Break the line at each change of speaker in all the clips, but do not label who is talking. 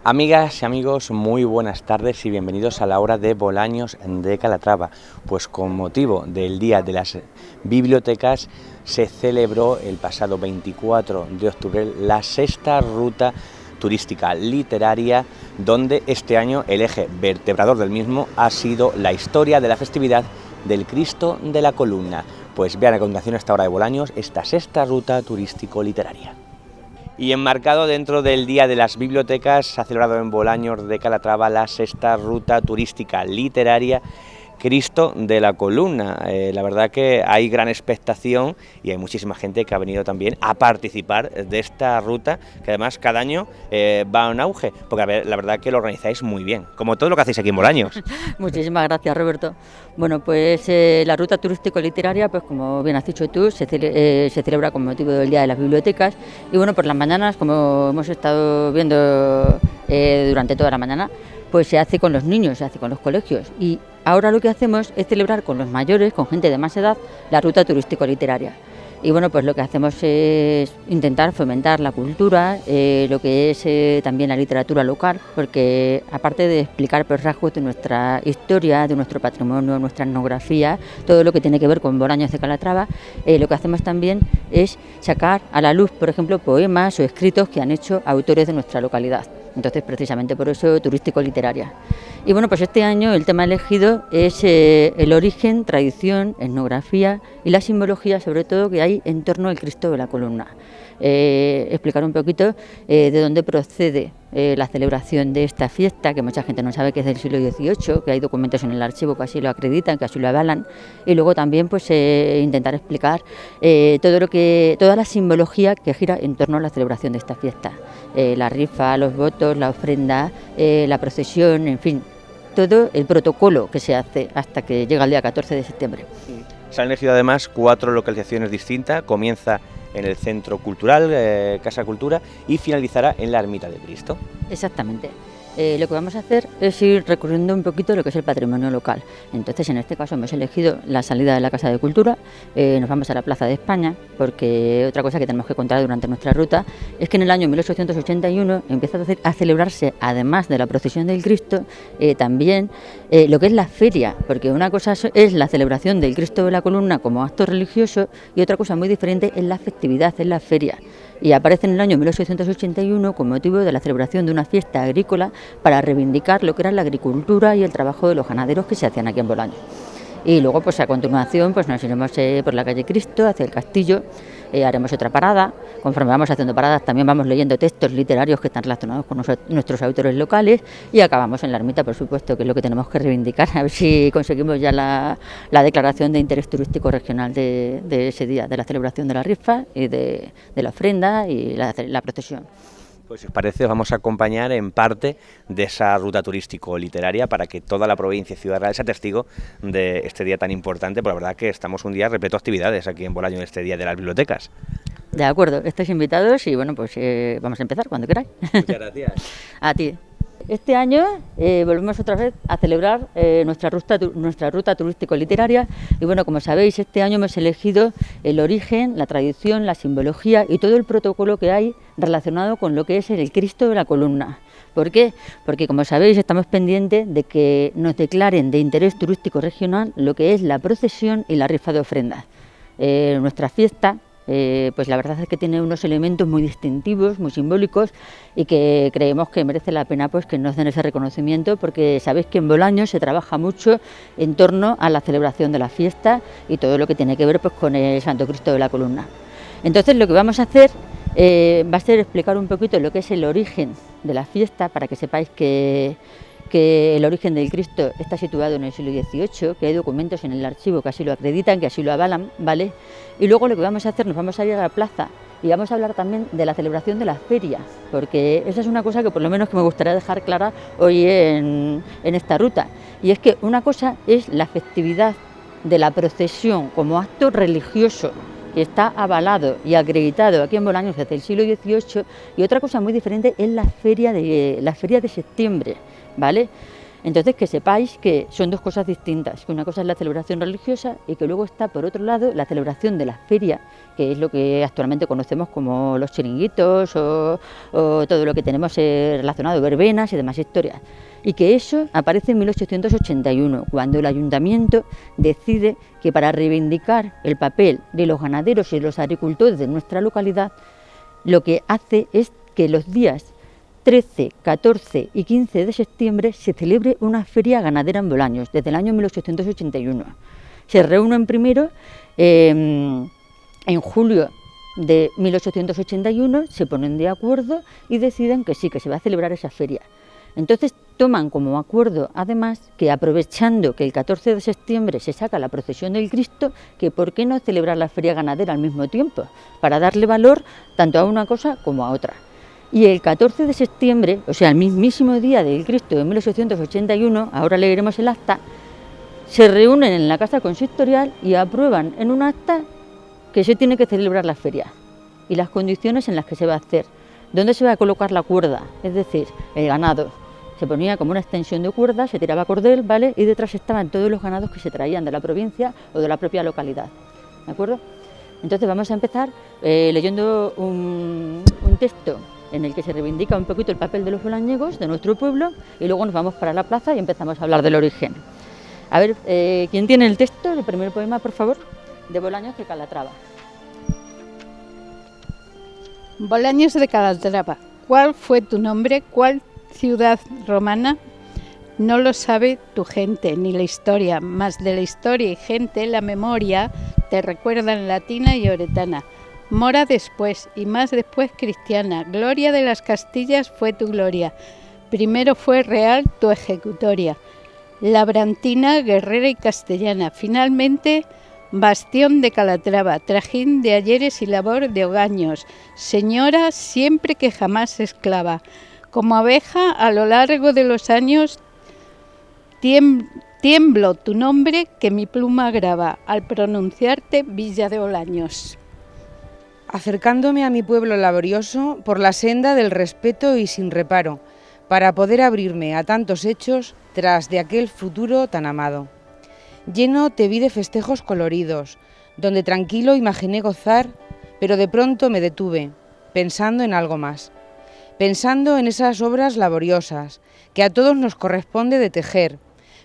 Amigas y amigos, muy buenas tardes y bienvenidos a la hora de Bolaños de Calatrava. Pues con motivo del Día de las Bibliotecas se celebró el pasado 24 de octubre la sexta ruta turística literaria, donde este año el eje vertebrador del mismo ha sido la historia de la festividad del Cristo de la Columna. Pues vean a continuación a esta hora de Bolaños esta sexta ruta turístico-literaria. Y enmarcado dentro del Día de las Bibliotecas, se ha celebrado en Bolaños de Calatrava la sexta ruta turística literaria Cristo de la Columna. La verdad que hay gran expectación y hay muchísima gente que ha venido también a participar de esta ruta, que además cada año va en auge, porque la verdad que lo organizáis muy bien, como todo lo que hacéis aquí en Bolaños.
Muchísimas gracias, Roberto. Bueno, pues la ruta turístico-literaria, pues como bien has dicho tú, se celebra con motivo del Día de las Bibliotecas y bueno, por las mañanas, como hemos estado viendo durante toda la mañana, pues se hace con los niños, se hace con los colegios y ahora lo que hacemos es celebrar con los mayores, con gente de más edad, la ruta turístico-literaria. Y bueno, pues lo que hacemos es intentar fomentar la cultura, lo que es también la literatura local, porque aparte de explicar por rasgos de nuestra historia, de nuestro patrimonio, nuestra etnografía, todo lo que tiene que ver con Bolaños de Calatrava, lo que hacemos también es sacar a la luz, por ejemplo, poemas o escritos que han hecho autores de nuestra localidad. Entonces, precisamente por eso, turístico-literaria. Y bueno, pues este año el tema elegido es el origen, tradición, etnografía y la simbología, sobre todo, que hay en torno al Cristo de la Columna. Explicar un poquito de dónde procede la celebración de esta fiesta, que mucha gente no sabe que es del siglo XVIII, que hay documentos en el archivo que así lo acreditan, que así lo avalan, y luego también pues intentar explicar toda la simbología que gira en torno a la celebración de esta fiesta, la rifa, los votos, la ofrenda, la procesión, en fin, todo el protocolo que se hace hasta que llega el día 14 de septiembre.
Se han elegido además 4 localizaciones distintas, comienza en el Centro Cultural, Casa Cultura, y finalizará en la Ermita de Cristo.
Exactamente. Lo que vamos a hacer es ir recorriendo un poquito lo que es el patrimonio local. Entonces, en este caso hemos elegido la salida de la Casa de Cultura, nos vamos a la Plaza de España, porque otra cosa que tenemos que contar durante nuestra ruta es que en el año 1881 empieza a celebrarse, además de la procesión del Cristo, también lo que es la feria, porque una cosa es la celebración del Cristo de la Columna como acto religioso y otra cosa muy diferente es la festividad, es la feria. Y aparece en el año 1881 con motivo de la celebración de una fiesta agrícola para reivindicar lo que era la agricultura y el trabajo de los ganaderos que se hacían aquí en Bolaños. Y luego, pues a continuación, pues nos iremos por la calle Cristo hacia el castillo, haremos otra parada. Conforme vamos haciendo paradas también vamos leyendo textos literarios que están relacionados con nuestros autores locales y acabamos en la ermita, por supuesto, que es lo que tenemos que reivindicar, a ver si conseguimos ya la declaración de interés turístico regional de ese día, de la celebración de la rifa y de la ofrenda y la procesión.
Pues si os parece, os vamos a acompañar en parte de esa ruta turístico-literaria para que toda la provincia y Ciudad Real sea testigo de este día tan importante, porque la verdad que estamos un día repleto de actividades aquí en Bolaños en este Día de las Bibliotecas.
De acuerdo, estáis invitados y bueno, pues vamos a empezar cuando queráis.
Muchas gracias.
A ti. Este año volvemos otra vez a celebrar nuestra ruta turístico-literaria y bueno, como sabéis, este año hemos elegido el origen, la tradición, la simbología y todo el protocolo que hay relacionado con lo que es el Cristo de la Columna. ¿Por qué? Porque como sabéis estamos pendientes de que nos declaren de interés turístico regional lo que es la procesión y la rifa de ofrendas. Nuestra fiesta, pues la verdad es que tiene unos elementos muy distintivos, muy simbólicos y que creemos que merece la pena pues que nos den ese reconocimiento, porque sabéis que en Bolaños se trabaja mucho en torno a la celebración de la fiesta y todo lo que tiene que ver pues con el Santo Cristo de la Columna. Entonces lo que vamos a hacer va a ser explicar un poquito lo que es el origen de la fiesta, para que sepáis que el origen del Cristo está situado en el siglo XVIII, que hay documentos en el archivo que así lo acreditan, que así lo avalan, ¿vale? Y luego lo que vamos a hacer, nos vamos a ir a la plaza y vamos a hablar también de la celebración de las ferias, porque esa es una cosa que por lo menos que me gustaría dejar clara hoy en esta ruta, y es que una cosa es la festividad de la procesión como acto religioso, que está avalado y acreditado aquí en Bolaños desde el siglo XVIII, y otra cosa muy diferente es la feria de septiembre, ¿vale? Entonces, que sepáis que son dos cosas distintas, que una cosa es la celebración religiosa y que luego está, por otro lado, la celebración de la feria, que es lo que actualmente conocemos como los chiringuitos o todo lo que tenemos relacionado, verbenas y demás historias. Y que eso aparece en 1881, cuando el ayuntamiento decide que para reivindicar el papel de los ganaderos y de los agricultores de nuestra localidad, lo que hace es que los días 13, 14 y 15 de septiembre se celebre una feria ganadera en Bolaños, desde el año 1881. Se reúnen primero en julio de 1881, se ponen de acuerdo y deciden que sí, que se va a celebrar esa feria. Entonces toman como acuerdo, además, que aprovechando que el 14 de septiembre se saca la procesión del Cristo, que por qué no celebrar la feria ganadera al mismo tiempo, para darle valor tanto a una cosa como a otra. Y el 14 de septiembre, o sea, el mismísimo día del Cristo de 1881, ahora leeremos el acta, se reúnen en la Casa Consistorial y aprueban en un acta que se tiene que celebrar la feria y las condiciones en las que se va a hacer, dónde se va a colocar la cuerda, es decir, el ganado. Se ponía como una extensión de cuerda, se tiraba cordel, ¿vale? Y detrás estaban todos los ganados que se traían de la provincia o de la propia localidad, ¿de acuerdo? Entonces vamos a empezar leyendo un texto en el que se reivindica un poquito el papel de los bolañegos, de nuestro pueblo, y luego nos vamos para la plaza y empezamos a hablar del origen. A ver, ¿quién tiene el texto, el primer poema, por favor? De Bolaños de Calatrava.
Bolaños de Calatrava. ¿Cuál fue tu nombre? ¿Cuál ciudad romana? No lo sabe tu gente, ni la historia, más de la historia y gente, la memoria te recuerdan latina y oretana. Mora después, y más después cristiana, gloria de las Castillas fue tu gloria, primero fue real tu ejecutoria, labrantina, guerrera y castellana, finalmente bastión de Calatrava, trajín de ayeres y labor de hogaños, señora siempre que jamás esclava, como abeja a lo largo de los años tiemblo tu nombre que mi pluma graba, al pronunciarte Villa de Bolaños.
Acercándome a mi pueblo laborioso por la senda del respeto y sin reparo, para poder abrirme a tantos hechos tras de aquel futuro tan amado. Lleno te vi de festejos coloridos, donde tranquilo imaginé gozar, pero de pronto me detuve, pensando en algo más, pensando en esas obras laboriosas que a todos nos corresponde de tejer,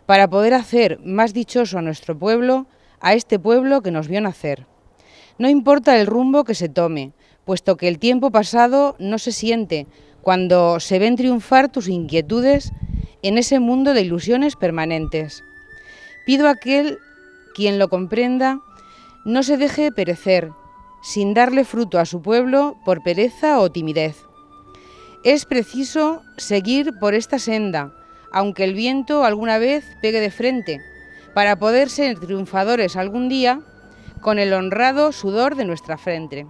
para poder hacer más dichoso a nuestro pueblo, a este pueblo que nos vio nacer. No importa el rumbo que se tome, puesto que el tiempo pasado no se siente cuando se ven triunfar tus inquietudes en ese mundo de ilusiones permanentes. Pido a aquel quien lo comprenda no se deje perecer, sin darle fruto a su pueblo por pereza o timidez. Es preciso seguir por esta senda, aunque el viento alguna vez pegue de frente, para poder ser triunfadores algún día con el honrado sudor de nuestra frente.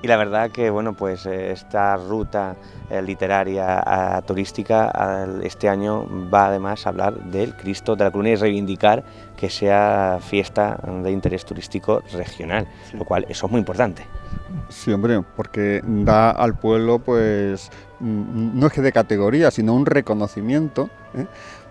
La verdad que bueno, pues esta ruta literaria turística este año va además a hablar del Cristo de la Columna y reivindicar que sea fiesta de interés turístico regional, sí. Lo cual eso es muy importante.
Sí, hombre, porque da al pueblo, pues, no es que de categoría, sino un reconocimiento,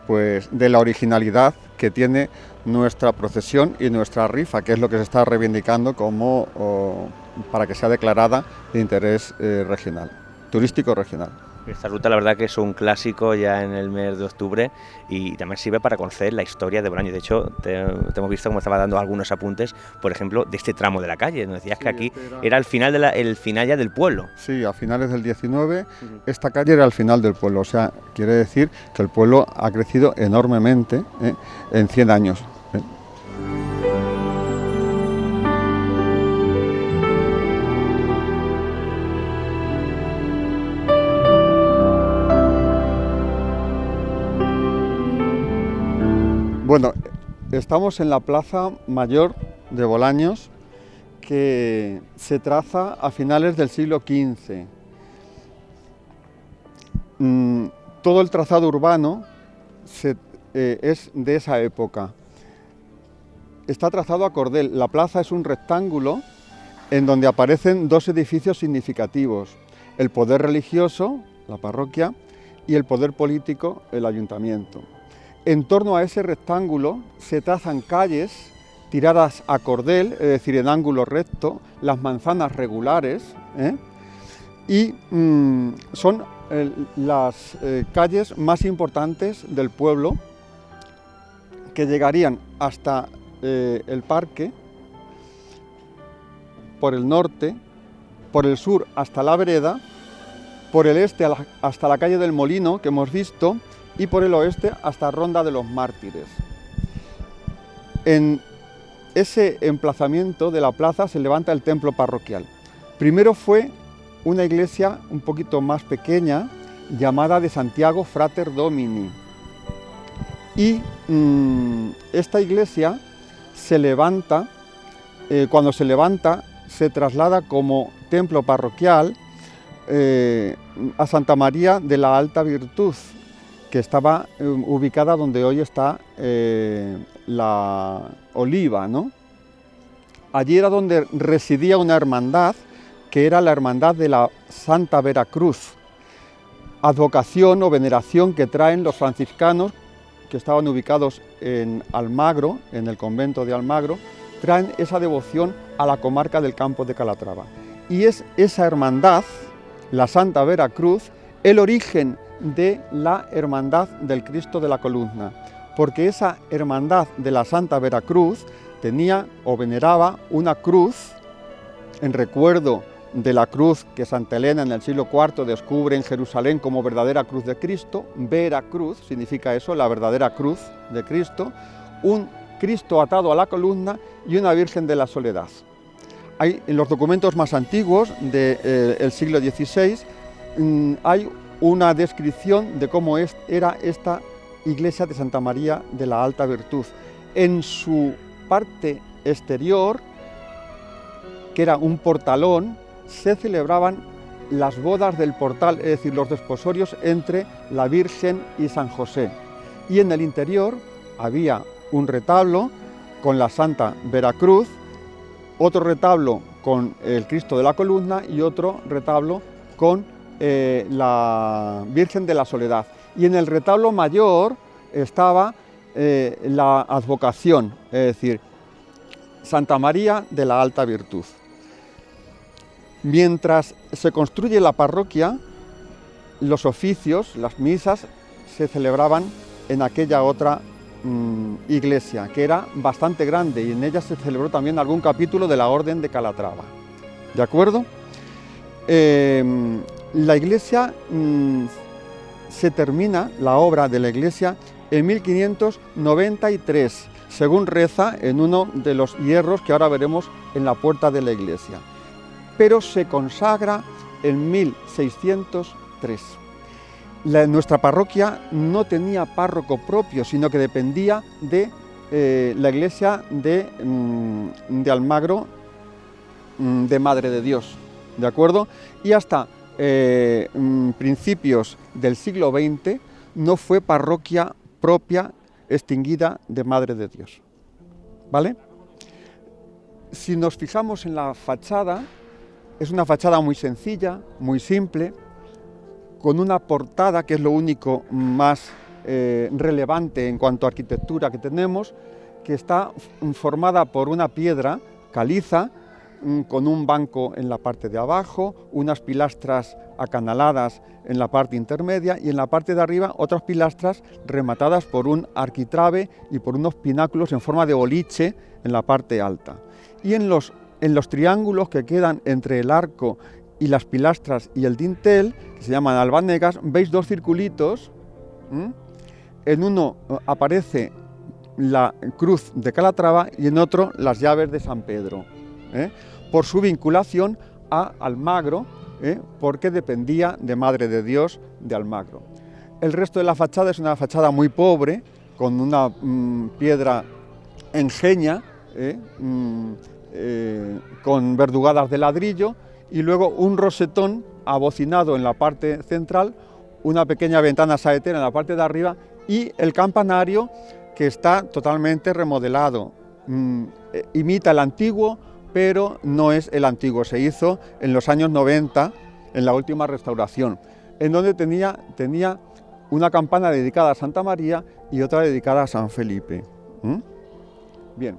pues, de la originalidad que tiene nuestra procesión y nuestra rifa, que es lo que se está reivindicando como para que sea declarada de interés regional, turístico regional.
Esta ruta la verdad que es un clásico ya en el mes de octubre y también sirve para conocer la historia de Bolaños. De hecho, te hemos visto cómo estaba dando algunos apuntes, por ejemplo, de este tramo de la calle. Nos decías que aquí era el final, el final ya del pueblo.
Sí, a finales del 19 esta calle era el final del pueblo, o sea, quiere decir que el pueblo ha crecido enormemente en 100 años. Bueno, estamos en la Plaza Mayor de Bolaños, que se traza a finales del siglo XV. Todo el trazado urbano es de esa época. Está trazado a cordel. La plaza es un rectángulo en donde aparecen dos edificios significativos: el poder religioso, la parroquia, y el poder político, el ayuntamiento. En torno a ese rectángulo se trazan calles tiradas a cordel, es decir, en ángulo recto, las manzanas regulares, y son las calles más importantes del pueblo, que llegarían hasta el parque, por el norte, por el sur hasta la vereda, por el este hasta la calle del Molino, que hemos visto, y por el oeste hasta Ronda de los Mártires. En ese emplazamiento de la plaza se levanta el templo parroquial. Primero fue una iglesia un poquito más pequeña, llamada de Santiago Frater Domini. Y esta iglesia se levanta, cuando se levanta, se traslada como templo parroquial a Santa María de la Alta Virtud, que estaba ubicada donde hoy está la Oliva, ¿no? Allí era donde residía una hermandad, que era la Hermandad de la Santa Veracruz, advocación o veneración que traen los franciscanos, que estaban ubicados en Almagro, en el convento de Almagro, traen esa devoción a la comarca del Campo de Calatrava. Y es esa hermandad, la Santa Veracruz, el origen de la Hermandad del Cristo de la Columna, porque esa Hermandad de la Santa Veracruz tenía o veneraba una cruz en recuerdo de la cruz que Santa Elena en el siglo IV descubre en Jerusalén como verdadera cruz de Cristo. Veracruz significa eso, la verdadera cruz de Cristo, un Cristo atado a la columna y una Virgen de la Soledad. Hay, en los documentos más antiguos del siglo XVI, hay una descripción de cómo era esta iglesia de Santa María de la Alta Virtud. En su parte exterior, que era un portalón, se celebraban las bodas del portal, es decir, los desposorios entre la Virgen y San José. Y en el interior había un retablo con la Santa Veracruz, otro retablo con el Cristo de la Columna y otro retablo con la Virgen de la Soledad. Y en el retablo mayor estaba la advocación, es decir, Santa María de la Alta Virtud. Mientras se construye la parroquia, los oficios, las misas, se celebraban en aquella otra iglesia, que era bastante grande, y en ella se celebró también algún capítulo de la Orden de Calatrava. ¿De acuerdo? La iglesia se termina, la obra de la iglesia, en 1593, según reza en uno de los hierros que ahora veremos en la puerta de la iglesia. Pero se consagra en 1603. Nuestra parroquia no tenía párroco propio, sino que dependía de la iglesia de Almagro, de Madre de Dios, ¿de acuerdo? Y hasta principios del siglo XX no fue parroquia propia extinguida de Madre de Dios, ¿vale? Si nos fijamos en la fachada, es una fachada muy sencilla, muy simple, con una portada que es lo único más relevante en cuanto a arquitectura que tenemos, que está formada por una piedra caliza con un banco en la parte de abajo, unas pilastras acanaladas en la parte intermedia y en la parte de arriba otras pilastras rematadas por un arquitrabe y por unos pináculos en forma de boliche en la parte alta. Y en los triángulos que quedan entre el arco y las pilastras y el dintel, que se llaman albanegas, veis dos circulitos. En uno aparece la cruz de Calatrava y en otro las llaves de San Pedro, por su vinculación a Almagro, porque dependía de Madre de Dios de Almagro. El resto de la fachada es una fachada muy pobre, con una piedra engeña, con verdugadas de ladrillo, y luego un rosetón abocinado en la parte central, una pequeña ventana saetera en la parte de arriba y el campanario, que está totalmente remodelado. Imita el antiguo, pero no es el antiguo. Se hizo en los años 90, en la última restauración, en donde tenía una campana dedicada a Santa María y otra dedicada a San Felipe. Bien,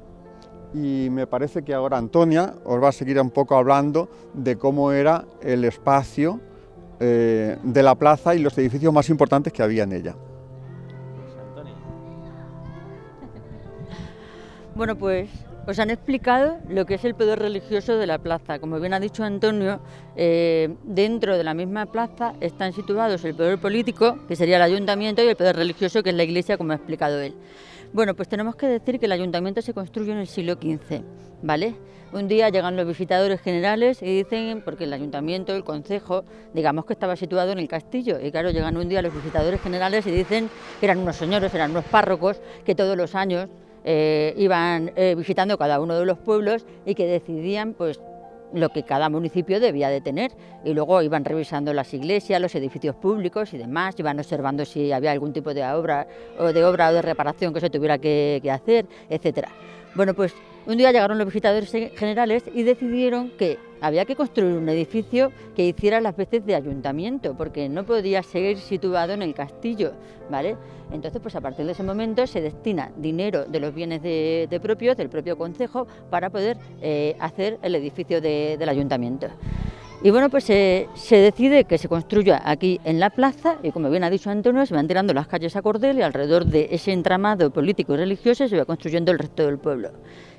y me parece que ahora Antonia os va a seguir un poco hablando de cómo era el espacio de la plaza y los edificios más importantes que había en ella.
Bueno, pues os han explicado lo que es el poder religioso de la plaza. Como bien ha dicho Antonio, dentro de la misma plaza están situados el poder político, que sería el ayuntamiento, y el poder religioso, que es la iglesia, como ha explicado él. Bueno, pues tenemos que decir que el ayuntamiento se construyó en el siglo XV, ¿vale? Un día llegan los visitadores generales y dicen, porque el ayuntamiento, el concejo, digamos que estaba situado en el castillo, y claro, llegan un día los visitadores generales y dicen que eran unos señores, eran unos párrocos, que todos los años iban visitando cada uno de los pueblos y que decidían pues lo que cada municipio debía de tener, y luego iban revisando las iglesias, los edificios públicos y demás, iban observando si había algún tipo de obra o de reparación que se tuviera que hacer, etcétera. Bueno, pues un día llegaron los visitadores generales y decidieron que había que construir un edificio que hiciera las veces de ayuntamiento, porque no podía seguir situado en el castillo, ¿vale? Entonces, pues a partir de ese momento se destina dinero de los bienes del propio concejo, para poder hacer el edificio del ayuntamiento. Y bueno, pues se decide que se construya aquí en la plaza, y como bien ha dicho Antonio, se van tirando las calles a cordel y alrededor de ese entramado político y religioso se va construyendo el resto del pueblo.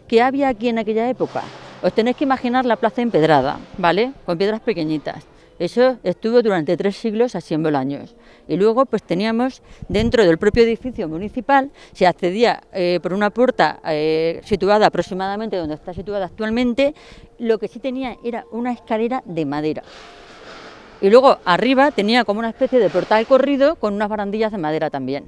¿Qué había aquí en aquella época? Os tenéis que imaginar la plaza empedrada, ¿vale? Con piedras pequeñitas. Eso estuvo durante 3 siglos así en Bolaños. Y luego pues teníamos dentro del propio edificio municipal, se accedía por una puerta situada aproximadamente donde está situada actualmente. Lo que sí tenía era una escalera de madera. Y luego arriba tenía como una especie de portal corrido con unas barandillas de madera también.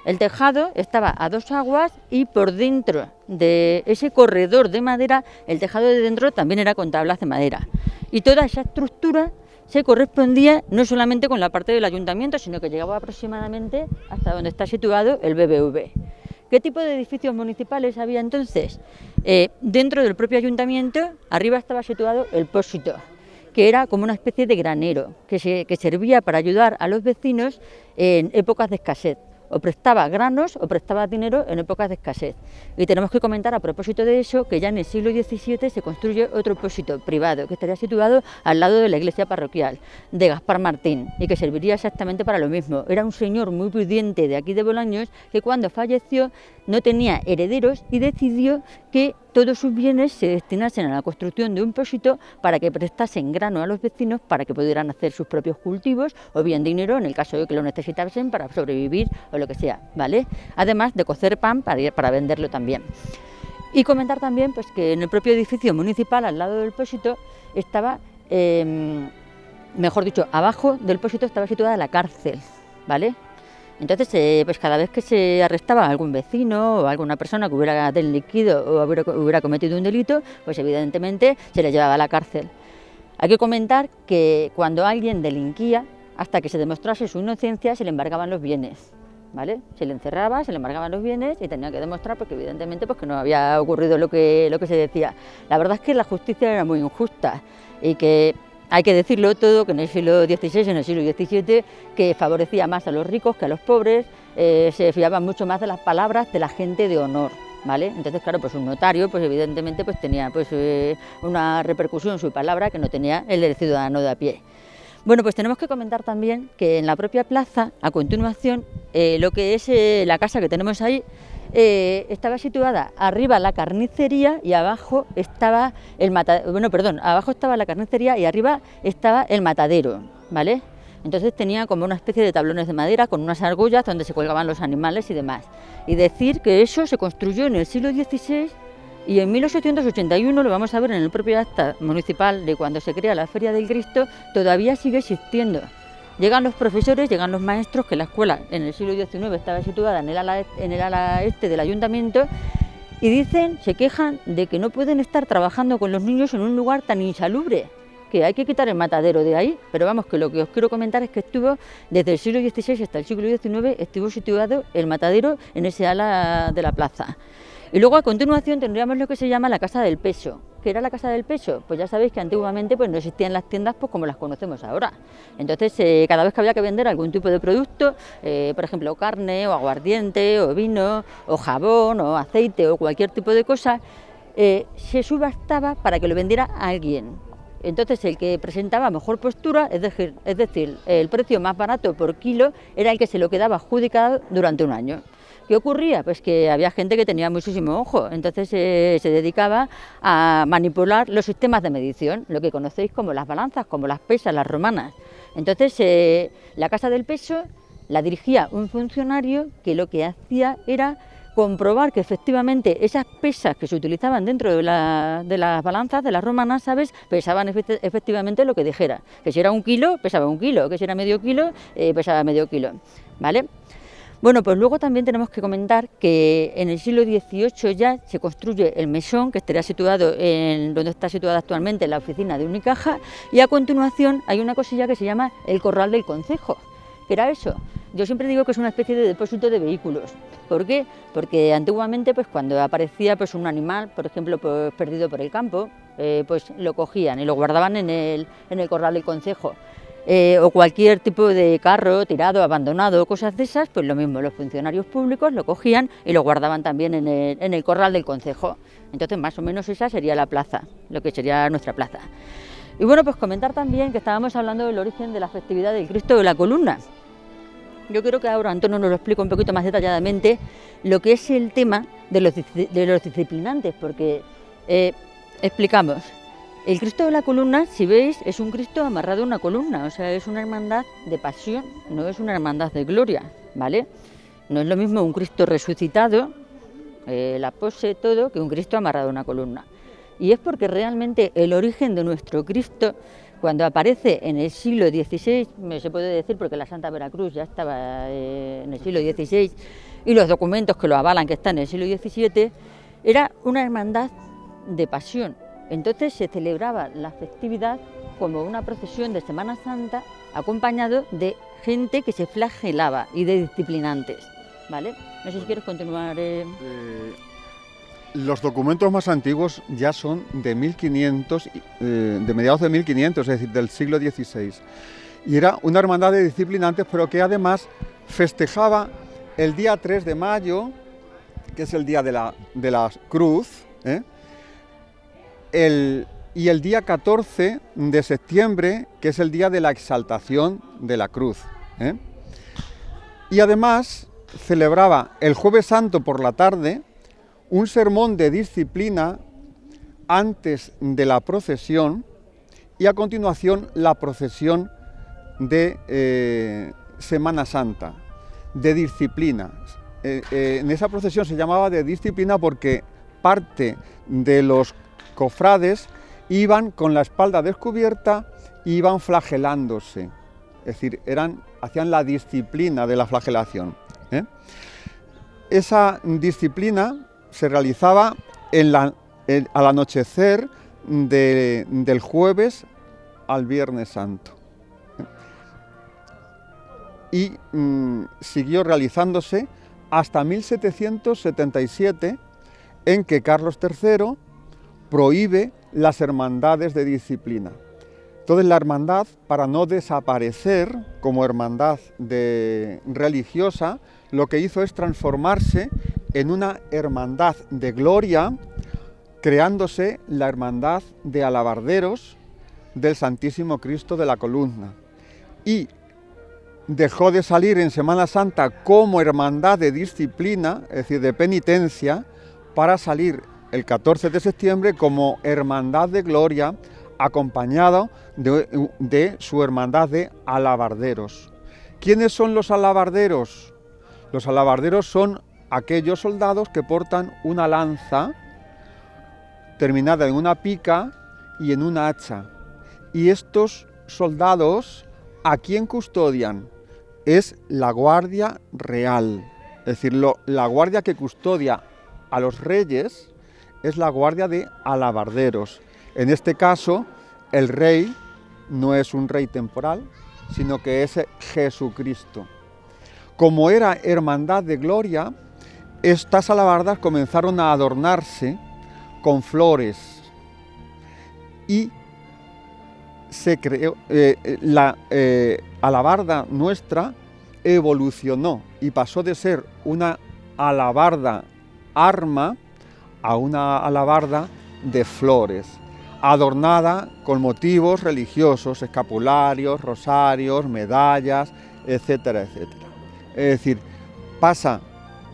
El tejado estaba a 2 aguas y por dentro de ese corredor de madera, el tejado de dentro también era con tablas de madera. Y toda esa estructura se correspondía no solamente con la parte del ayuntamiento, sino que llegaba aproximadamente hasta donde está situado el BBV. ¿Qué tipo de edificios municipales había entonces? Dentro del propio ayuntamiento, arriba estaba situado el pósito, que era como una especie de granero, que servía para ayudar a los vecinos en épocas de escasez. O prestaba granos o prestaba dinero en épocas de escasez. Y tenemos que comentar a propósito de eso que ya en el siglo XVII se construye otro pósito privado que estaría situado al lado de la iglesia parroquial de Gaspar Martín y que serviría exactamente para lo mismo. Era un señor muy pudiente de aquí de Bolaños que cuando falleció no tenía herederos y decidió que todos sus bienes se destinasen a la construcción de un pósito para que prestasen grano a los vecinos para que pudieran hacer sus propios cultivos o bien dinero en el caso de que lo necesitasen para sobrevivir o lo que sea, ¿vale? Además de cocer pan para venderlo también. Y comentar también pues que en el propio edificio municipal, al lado del pósito, estaba, mejor dicho, abajo del pósito estaba situada la cárcel, ¿vale? Entonces, pues cada vez que se arrestaba a algún vecino o a alguna persona que hubiera delinquido o hubiera cometido un delito, pues evidentemente se le llevaba a la cárcel. Hay que comentar que cuando alguien delinquía, hasta que se demostrase su inocencia, se le embargaban los bienes, ¿vale? Se le encerraba, se le embargaban los bienes y tenía que demostrar, porque evidentemente pues que no había ocurrido lo que se decía. La verdad es que la justicia era muy injusta y que hay que decirlo todo, que en el siglo XVI, en el siglo XVII, que favorecía más a los ricos que a los pobres, se fiaban mucho más de las palabras de la gente de honor, ¿vale? Entonces, claro, pues un notario, pues evidentemente pues tenía pues una repercusión en su palabra que no tenía el del ciudadano de a pie. Bueno, pues tenemos que comentar también que en la propia plaza, a continuación, lo que es la casa que tenemos ahí, estaba situada arriba la carnicería y abajo estaba el matadero, abajo estaba la carnicería y arriba estaba el matadero, ¿vale? Entonces tenía como una especie de tablones de madera con unas argollas donde se colgaban los animales y demás. Y decir que eso se construyó en el siglo XVI y en 1881, lo vamos a ver en el propio acta municipal de cuando se crea la Feria del Cristo, todavía sigue existiendo. Llegan los profesores, llegan los maestros, que la escuela en el siglo XIX estaba situada en el ala este del ayuntamiento, y dicen, se quejan de que no pueden estar trabajando con los niños en un lugar tan insalubre, que hay que quitar el matadero de ahí, pero vamos, que lo que os quiero comentar es que estuvo desde el siglo XVI hasta el siglo XIX, estuvo situado el matadero en ese ala de la plaza. Y luego a continuación tendríamos lo que se llama la Casa del Peso. ¿Qué era la Casa del Peso? Pues ya sabéis que antiguamente pues no existían las tiendas pues como las conocemos ahora. Entonces cada vez que había que vender algún tipo de producto, por ejemplo carne o aguardiente o vino o jabón o aceite o cualquier tipo de cosa, se subastaba para que lo vendiera a alguien. Entonces el que presentaba mejor postura, es decir, el precio más barato por kilo, era el que se lo quedaba adjudicado durante un año. ¿Qué ocurría? Pues que había gente que tenía muchísimo ojo, entonces se dedicaba a manipular los sistemas de medición, lo que conocéis como las balanzas, como las pesas, las romanas. Entonces la Casa del Peso la dirigía un funcionario que lo que hacía era comprobar que efectivamente esas pesas que se utilizaban dentro de las balanzas de las romanas, ¿sabes?, pesaban efectivamente lo que dijera. Que si era 1 kilo, pesaba 1 kilo, que si era medio kilo, pesaba medio kilo, ¿vale? Bueno, pues luego también tenemos que comentar que en el siglo XVIII ya se construye el mesón, que estaría situado en donde está situada actualmente la oficina de Unicaja, y a continuación hay una cosilla que se llama el corral del concejo. ¿Qué era eso? Yo siempre digo que es una especie de depósito de vehículos. ¿Por qué? Porque antiguamente, pues cuando aparecía pues un animal, por ejemplo, pues perdido por el campo, pues lo cogían y lo guardaban en el corral del concejo. O cualquier tipo de carro tirado, abandonado, cosas de esas, pues lo mismo, los funcionarios públicos lo cogían y lo guardaban también en el corral del concejo. Entonces, más o menos esa sería la plaza, lo que sería nuestra plaza. Y bueno, pues comentar también que estábamos hablando del origen de la festividad del Cristo de la Columna. Yo creo que ahora Antonio nos lo explica un poquito más detalladamente lo que es el tema de los disciplinantes, porque explicamos. El Cristo de la Columna, si veis, es un Cristo amarrado a una columna, o sea, es una hermandad de pasión, no es una hermandad de gloria, ¿vale? No es lo mismo un Cristo resucitado, la pose, todo, que un Cristo amarrado a una columna. Y es porque realmente el origen de nuestro Cristo, cuando aparece en el siglo XVI, se puede decir porque la Santa Veracruz ya estaba en el siglo XVI, y los documentos que lo avalan, que están en el siglo XVII, era una hermandad de pasión. Entonces se celebraba la festividad como una procesión de Semana Santa acompañado de gente que se flagelaba y de disciplinantes, ¿vale? No sé si quieres continuar.
Los documentos más antiguos ya son de 1500, de mediados de 1500, es decir, del siglo XVI. Y era una hermandad de disciplinantes, pero que además festejaba el día 3 de mayo, que es el día de la cruz, y el día 14 de septiembre, que es el día de la exaltación de la cruz. Y además celebraba el Jueves Santo por la tarde un sermón de disciplina antes de la procesión y a continuación la procesión de Semana Santa, de disciplina. En esa procesión se llamaba de disciplina porque parte de los cofrades iban con la espalda descubierta y iban flagelándose, es decir, hacían la disciplina de la flagelación. Esa disciplina se realizaba al anochecer del jueves al Viernes Santo. Y siguió realizándose hasta 1777, en que Carlos III prohíbe las hermandades de disciplina. Entonces la hermandad, para no desaparecer como hermandad religiosa, lo que hizo es transformarse en una hermandad de gloria, creándose la hermandad de alabarderos del Santísimo Cristo de la Columna. Y dejó de salir en Semana Santa como hermandad de disciplina, es decir, de penitencia, para salir el 14 de septiembre como hermandad de gloria, acompañado de su hermandad de alabarderos. ¿Quiénes son los alabarderos? Los alabarderos son aquellos soldados que portan una lanza terminada en una pica y en una hacha. Y estos soldados, ¿a quién custodian? Es la Guardia Real. Es decir, la guardia que custodia a los reyes es la guardia de alabarderos. En este caso, el rey no es un rey temporal, sino que es Jesucristo. Como era hermandad de gloria, estas alabardas comenzaron a adornarse con flores y se creó, la alabarda nuestra evolucionó y pasó de ser una alabarda arma a una alabarda de flores, adornada con motivos religiosos, escapularios, rosarios, medallas, etcétera, etcétera. Es decir, pasa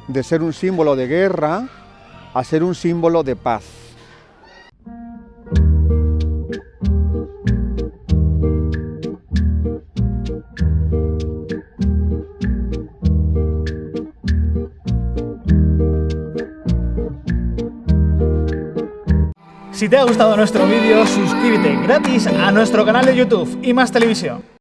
de ser un símbolo de guerra a ser un símbolo de paz.
Si te ha gustado nuestro vídeo, suscríbete gratis a nuestro canal de YouTube, Y Más Televisión.